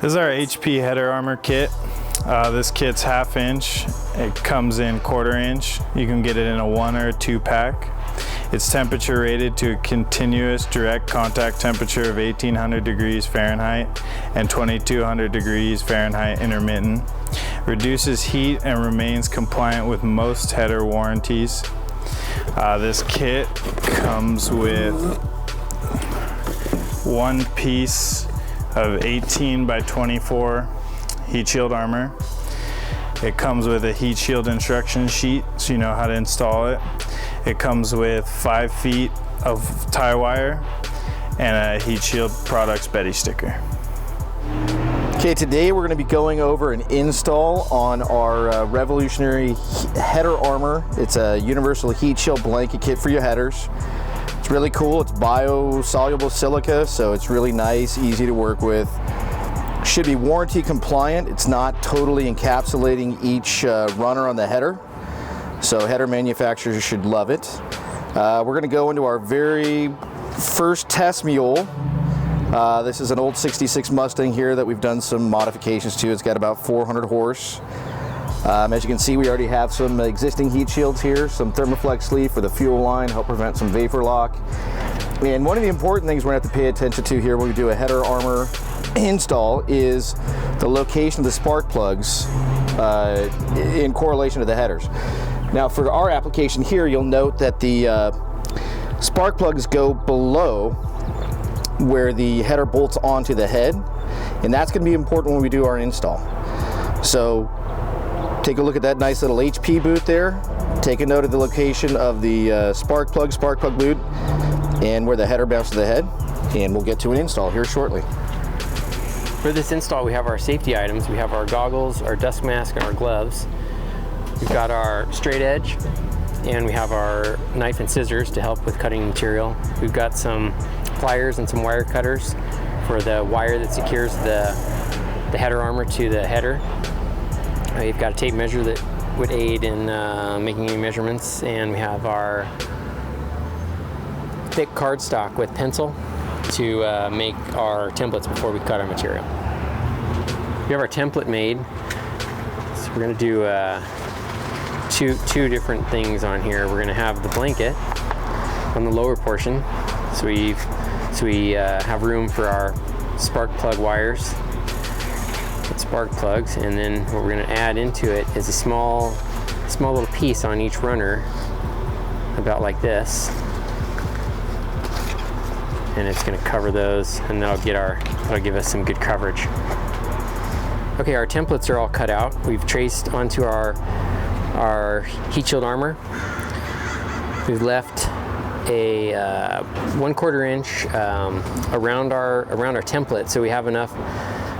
This is our HP header armor kit. This kit's 1/2 inch. It comes in 1/4 inch. You can get it in a 1 or a 2 pack. It's temperature rated to a continuous direct contact temperature of 1800 degrees Fahrenheit and 2200 degrees Fahrenheit intermittent. Reduces heat and remains compliant with most header warranties. This kit comes with one piece of 18 by 24 heat shield armor. It comes with a heat shield instruction sheet so you know how to install it. It comes with 5 feet of tie wire and a Heatshield Products Betty sticker. Okay, today we're going to be going over an install on our revolutionary header armor. It's a universal heat shield blanket kit for your headers. It's really cool. It's bio-soluble silica, so it's really nice, easy to work with. Should be warranty compliant. It's not totally encapsulating each runner on the header, so header manufacturers should love it. We're going to go into our very first test mule. This is an old 66 Mustang here that we've done some modifications to. It's got about 400 horse. As you can see, we already have some existing heat shields here, some thermoflex sleeve for the fuel line, help prevent some vapor lock. And one of the important things we're going to have to pay attention to here when we do a header armor install is the location of the spark plugs in correlation to the headers. Now for our application here, you'll note that the spark plugs go below where the header bolts onto the head, and that's going to be important when we do our install. So take a look at that nice little HP boot there. Take a note of the location of the spark plug boot and where the header bounces the head, and we'll get to an install here shortly. For this install, we have our safety items. We have our goggles, our dust mask, and our gloves. We've got our straight edge, and we have our knife and scissors to help with cutting material. We've got some pliers and some wire cutters for the wire that secures the header armor to the header. We've got a tape measure that would aid in making any measurements, and we have our thick cardstock with pencil to make our templates before we cut our material. We have our template made, so we're going to do two different things on here. We're going to have the blanket on the lower portion, so we have room for our spark plug wires, spark plugs, and then what we're going to add into it is a small little piece on each runner, about like this, and it's going to cover those, and that'll give us some good coverage. Okay, our templates are all cut out. We've traced onto our heat shield armor. We've left a 1/4 inch around our template, so we have enough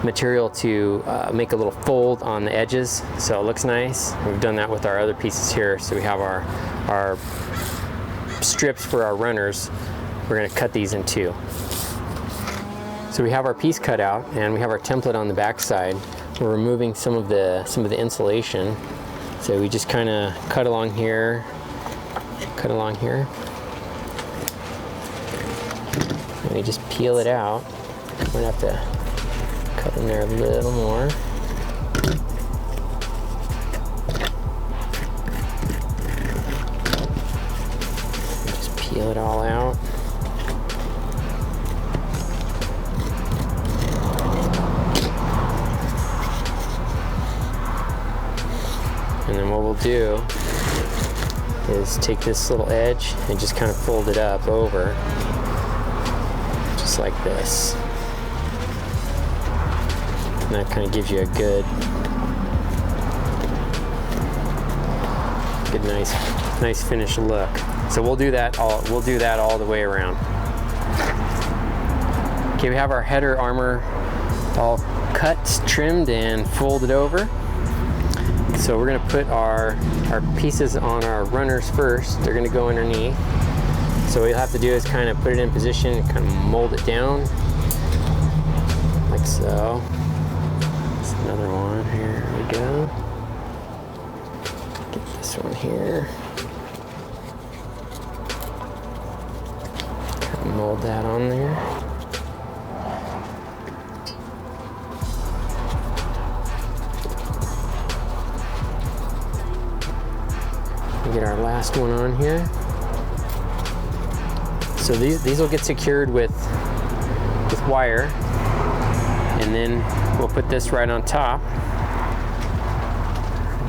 material to make a little fold on the edges, so it looks nice. We've done that with our other pieces here, so we have our strips for our runners. We're going to cut these in 2. So we have our piece cut out, and we have our template on the back side. We're removing some of the insulation, so we just kind of cut along here, and we just peel it out. We're going to have to cut in there a little more. Just peel it all out. And then what we'll do is take this little edge and just kind of fold it up over, just like this. And that kind of gives you a good nice finished look. So we'll do that all the way around. Okay, we have our header armor all cut, trimmed, and folded over. So we're going to put our pieces on our runners first. They're going to go underneath. So what you'll have to do is kind of put it in position and kind of mold it down, like so. There's another one. Here we go. Get this one here. Kind of mold that on there. We'll get our last one on here. So these will get secured with wire, and then we'll put this right on top,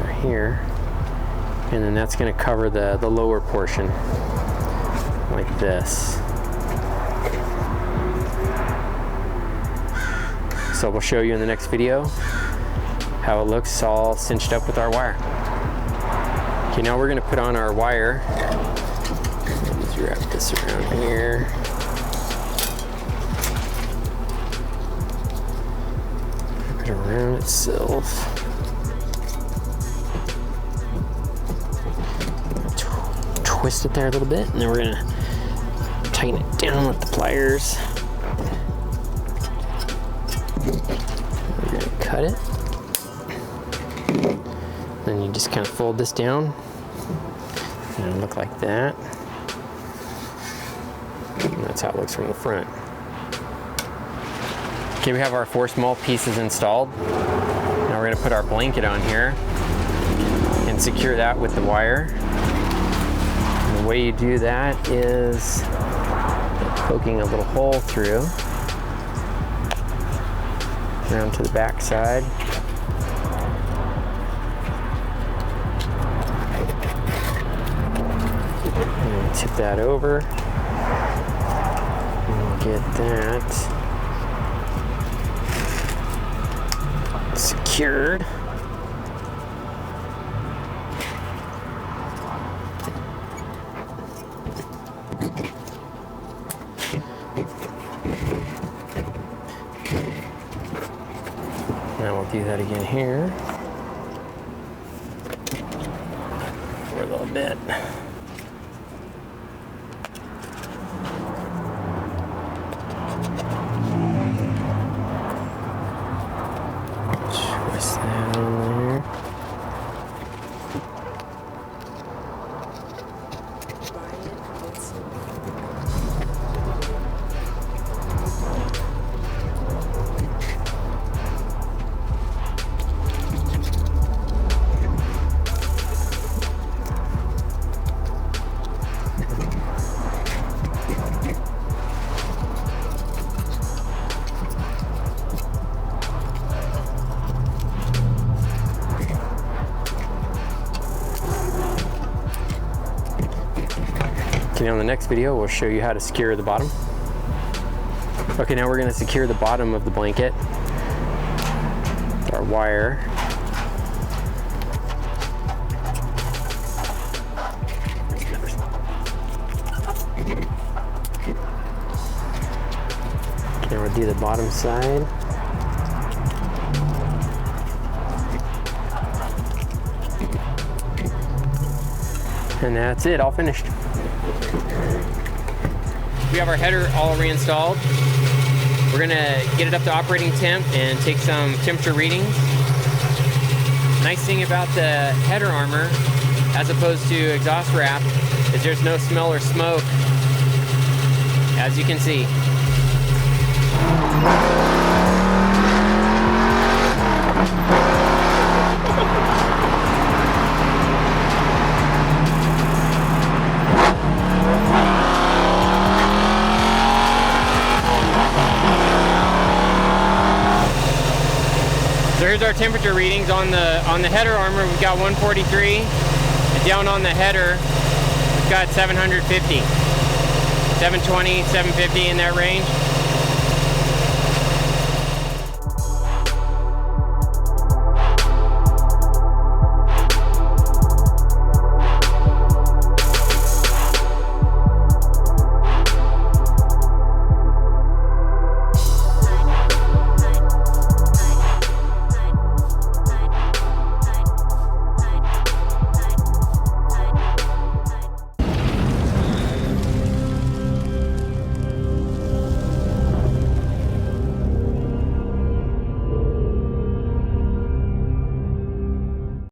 right here, and then that's going to cover the lower portion, like this. So we'll show you in the next video how it looks all cinched up with our wire. Okay, now we're going to put on our wire. Let's wrap this around here. Wrap it around itself. Twist it there a little bit, and then we're going to tighten it down with the pliers. We're going to cut it. Then you just kind of fold this down, and it'll look like that. And that's how it looks from the front. Okay, we have our 4 small pieces installed. Now we're going to put our blanket on here and secure that with the wire. And the way you do that is poking a little hole through around to the back side. And tip that over. And get that secured. Now we'll do that again here for a little bit. Twist that on there. Okay, now in the next video, we'll show you how to secure the bottom. Okay, now we're going to secure the bottom of the blanket with our wire. Okay, we'll do the bottom side. And that's it, all finished. We have our header all reinstalled. We're gonna get it up to operating temp and take some temperature readings. Nice thing about the header armor, as opposed to exhaust wrap, is there's no smell or smoke, as you can see. So here's our temperature readings on the header armor. We've got 143, and down on the header we've got 750, 720, 750 in that range.